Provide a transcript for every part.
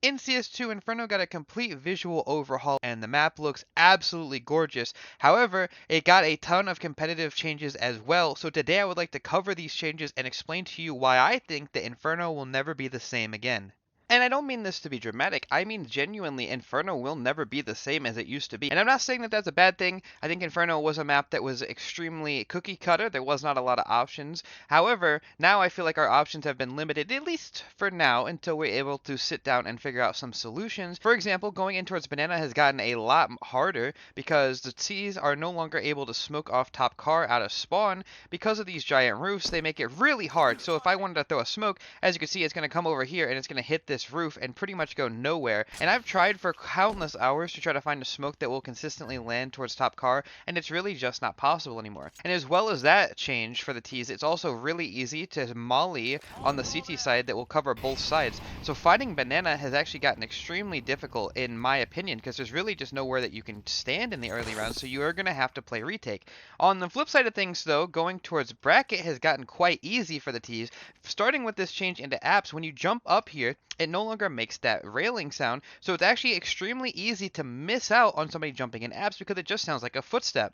In CS2, Inferno got a complete visual overhaul and the map looks absolutely gorgeous. However, it got a ton of competitive changes as well, so today I would like to cover these changes and explain to you why I think that Inferno will never be the same again. And I don't mean this to be dramatic. I mean genuinely, Inferno will never be the same as it used to be. And I'm not saying that that's a bad thing. I think Inferno was a map that was extremely cookie cutter. There was not a lot of options. However, now I feel like our options have been limited, at least for now, until we're able to sit down and figure out some solutions. For example, going in towards Banana has gotten a lot harder because the T's are no longer able to smoke off top car out of spawn. Because of these giant roofs, they make it really hard. So if I wanted to throw a smoke, as you can see, it's going to come over here and it's going to hit this roof and pretty much go nowhere. And I've tried for countless hours to try to find a smoke that will consistently land towards top car, and it's really just not possible anymore. And as well as that change for the T's, it's also really easy to molly on the CT side that will cover both sides. So fighting Banana has actually gotten extremely difficult in my opinion, because there's really just nowhere that you can stand in the early rounds, so you are going to have to play retake. On the flip side of things though, going towards bracket has gotten quite easy for the T's. Starting with this change into apps, when you jump up here, it no longer makes that railing sound, so it's actually extremely easy to miss out on somebody jumping in apps because it just sounds like a footstep.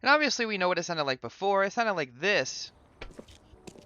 And obviously we know what it sounded like before. It sounded like this.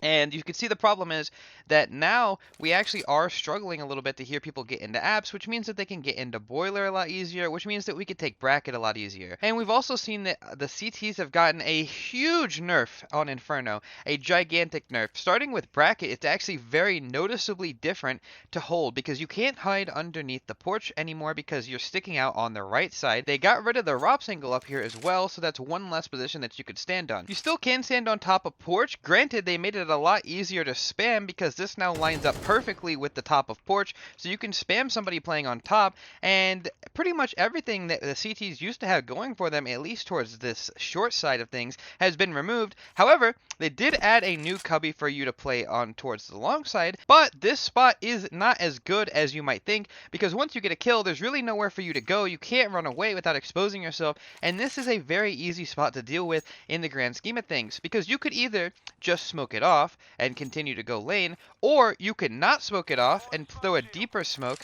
And you can see the problem is that now we actually are struggling a little bit to hear people get into apps, which means that they can get into boiler a lot easier, which means that we could take bracket a lot easier. And we've also seen that the CTs have gotten a huge nerf on Inferno, a gigantic nerf. Starting with bracket, it's actually very noticeably different to hold because you can't hide underneath the porch anymore because you're sticking out on the right side. They got rid of the ROPS angle up here as well, so that's one less position that you could stand on. You still can stand on top of porch. Granted, they made it a lot easier to spam because this now lines up perfectly with the top of porch, so you can spam somebody playing on top, and pretty much everything that the CTs used to have going for them, at least towards this short side of things, has been removed. However, they did add a new cubby for you to play on towards the long side, but this spot is not as good as you might think because once you get a kill, there's really nowhere for you to go. You can't run away without exposing yourself, and this is a very easy spot to deal with in the grand scheme of things because you could either just smoke it off and continue to go lane, or you could not smoke it off and throw a deeper smoke,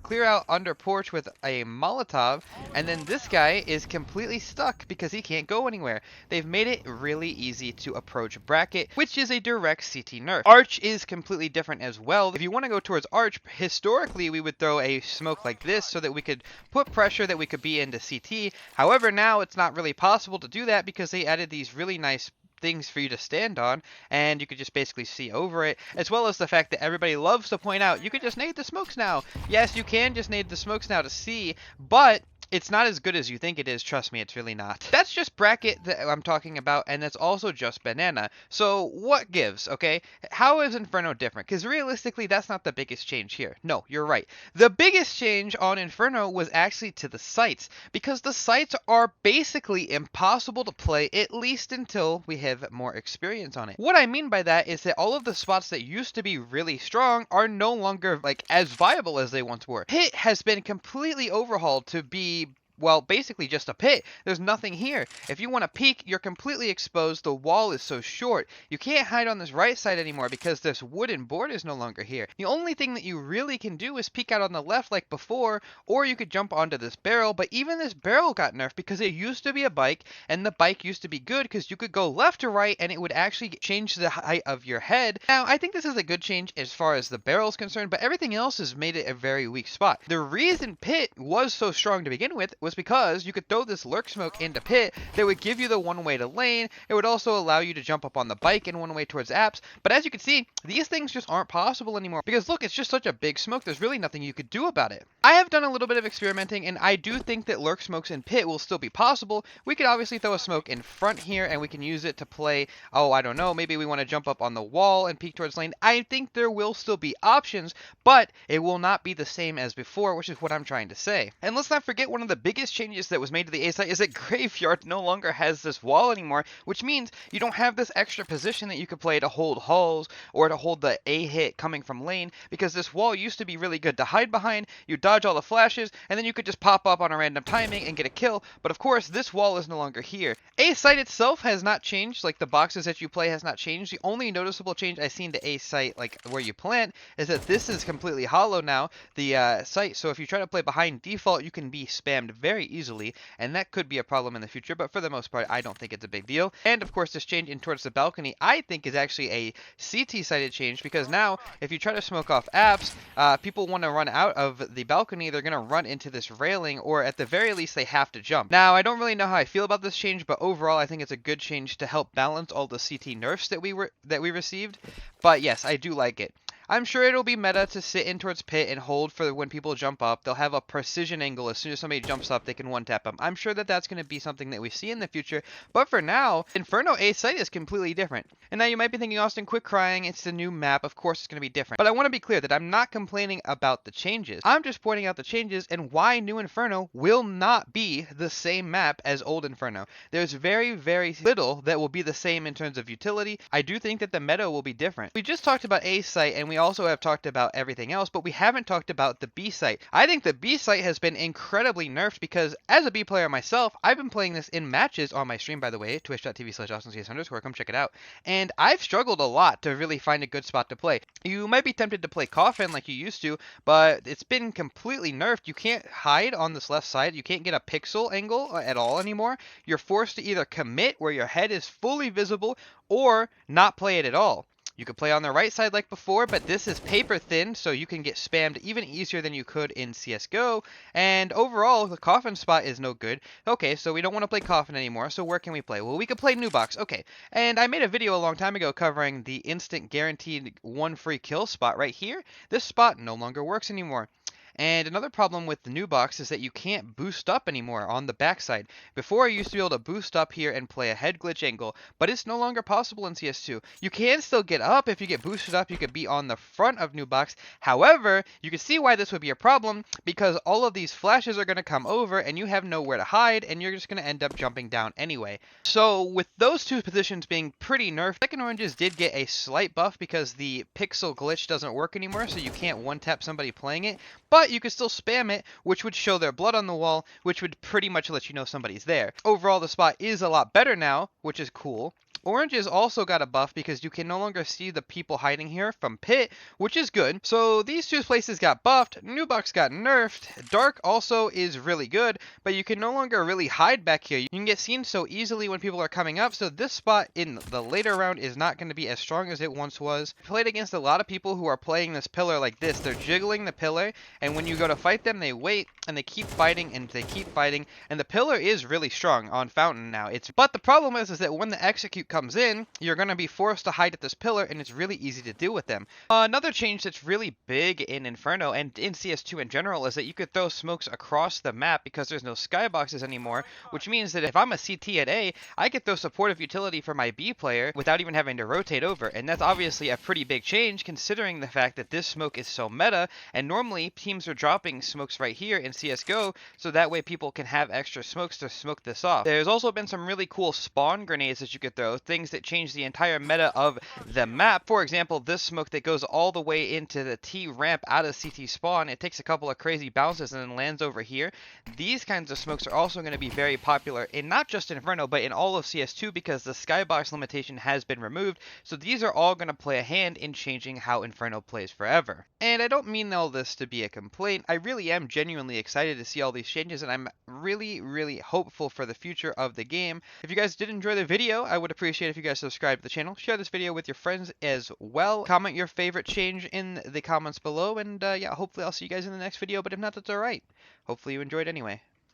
clear out under porch with a Molotov, and then this guy is completely stuck because he can't go anywhere. They've made it really easy to approach bracket, which is a direct CT nerf. Arch is completely different as well. If you want to go towards Arch, historically we would throw a smoke like this so that we could put pressure that we could be into CT. However, now it's not really possible to do that because they added these really nice things for you to stand on, and you could just basically see over it, as well as the fact that everybody loves to point out you could just nade the smokes now. Yes, you can just nade the smokes now to see, but it's not as good as you think it is. Trust me, it's really not. That's just bracket that I'm talking about, and that's also just banana. So what gives, okay? How is Inferno different? Because realistically, that's not the biggest change here. No, you're right. The biggest change on Inferno was actually to the sights, because the sights are basically impossible to play, at least until we have more experience on it. What I mean by that is that all of the spots that used to be really strong are no longer like as viable as they once were. Pit has been completely overhauled to be, well, basically just a pit. There's nothing here. If you want to peek, you're completely exposed. The wall is so short. You can't hide on this right side anymore because this wooden board is no longer here. The only thing that you really can do is peek out on the left like before, or you could jump onto this barrel, but even this barrel got nerfed because it used to be a bike, and the bike used to be good because you could go left to right and it would actually change the height of your head. Now, I think this is a good change as far as the barrel is concerned, but everything else has made it a very weak spot. The reason Pit was so strong to begin with was because you could throw this lurk smoke into Pit that would give you the one way to lane. It would also allow you to jump up on the bike in one way towards apps. But as you can see, these things just aren't possible anymore because look, it's just such a big smoke. There's really nothing you could do about it. I have done a little bit of experimenting, and I do think that lurk smokes in Pit will still be possible. We could obviously throw a smoke in front here and we can use it to play, oh, I don't know, maybe we want to jump up on the wall and peek towards lane. I think there will still be options, but it will not be the same as before, which is what I'm trying to say. And let's not forget one of the biggest biggest changes that was made to the A site is that Graveyard no longer has this wall anymore, which means you don't have this extra position that you could play to hold hulls or to hold the A hit coming from lane, because this wall used to be really good to hide behind. You dodge all the flashes, and then you could just pop up on a random timing and get a kill. But of course, this wall is no longer here. A site itself has not changed, like the boxes that you play has not changed. The only noticeable change I've seen to A site, like where you plant, is that this is completely hollow now, the site. So if you try to play behind default, you can be spammed very easily, and that could be a problem in the future. But for the most part, I don't think it's a big deal. And of course, this change in towards the balcony, I think is actually a CT sided change, because now if you try to smoke off apps, people want to run out of the balcony, they're going to run into this railing, or at the very least they have to jump. Now, I don't really know how I feel about this change, but overall I think it's a good change to help balance all the CT nerfs that we received. But yes, I do like it. I'm sure it'll be meta to sit in towards pit and hold for when people jump up. They'll have a precision angle. As soon as somebody jumps up, they can one-tap them. I'm sure that that's going to be something that we see in the future. But for now, Inferno A site is completely different. And now you might be thinking, Austin, quit crying. It's the new map. Of course it's going to be different. But I want to be clear that I'm not complaining about the changes. I'm just pointing out the changes and why new Inferno will not be the same map as old Inferno. There's very, very little that will be the same in terms of utility. I do think that the meta will be different. We just talked about A site, and we also have talked about everything else, but we haven't talked about the B site. I think the B site has been incredibly nerfed, because as a B player myself, I've been playing this in matches on my stream, by the way, twitch.tv/AustinCS_, come check it out. And I've struggled a lot to really find a good spot to play. You might be tempted to play Coffin like you used to, but it's been completely nerfed. You can't hide on this left side. You can't get a pixel angle at all anymore. You're forced to either commit where your head is fully visible or not play it at all. You could play on the right side like before, but this is paper thin, so you can get spammed even easier than you could in CSGO. And overall, the Coffin spot is no good. Okay, so we don't want to play Coffin anymore, so where can we play? Well, we could play New Box. Okay, and I made a video a long time ago covering the instant guaranteed one free kill spot right here. This spot no longer works anymore. And another problem with the new box is that you can't boost up anymore on the backside. Before, I used to be able to boost up here and play a head glitch angle, but it's no longer possible in CS2. You can still get up. If you get boosted up, you could be on the front of new box. However, you can see why this would be a problem, because all of these flashes are going to come over and you have nowhere to hide, and you're just going to end up jumping down anyway. So with those two positions being pretty nerfed, Second Oranges did get a slight buff because the pixel glitch doesn't work anymore, so you can't one-tap somebody playing it. But you could still spam it, which would show their blood on the wall, which would pretty much let you know somebody's there. Overall, the spot is a lot better now, which is cool. Oranges also got a buff because you can no longer see the people hiding here from pit, which is good. So these two places got buffed, New Box got nerfed, Dark also is really good, but you can no longer really hide back here. You can get seen so easily when people are coming up, so this spot in the later round is not going to be as strong as it once was. I played against a lot of people who are playing this pillar like this. They're jiggling the pillar, and when you go to fight them, they wait, and they keep fighting, and they keep fighting, and the pillar is really strong on Fountain now. But the problem is that when the execute comes in, you're going to be forced to hide at this pillar, and it's really easy to deal with them. Another change that's really big in Inferno and in CS2 in general is that you could throw smokes across the map because there's no skyboxes anymore, which means that if I'm a CT at A, I could throw supportive utility for my B player without even having to rotate over, and that's obviously a pretty big change considering the fact that this smoke is so meta, and normally teams are dropping smokes right here in CSGO, so that way people can have extra smokes to smoke this off. There's also been some really cool spawn grenades that you could throw, things that change the entire meta of the map. For example, this smoke that goes all the way into the T ramp out of CT spawn, it takes a couple of crazy bounces and then lands over here. These kinds of smokes are also going to be very popular in not just Inferno, but in all of CS2 because the skybox limitation has been removed, so these are all going to play a hand in changing how Inferno plays forever. And I don't mean all this to be a complaint. I really am genuinely excited to see all these changes, and I'm really hopeful for the future of the game. If you guys did enjoy the video, I would appreciate if you guys subscribe to the channel, share this video with your friends as well, comment your favorite change in the comments below, and yeah, hopefully I'll see you guys in the next video, but if not, that's alright. Hopefully you enjoyed anyway.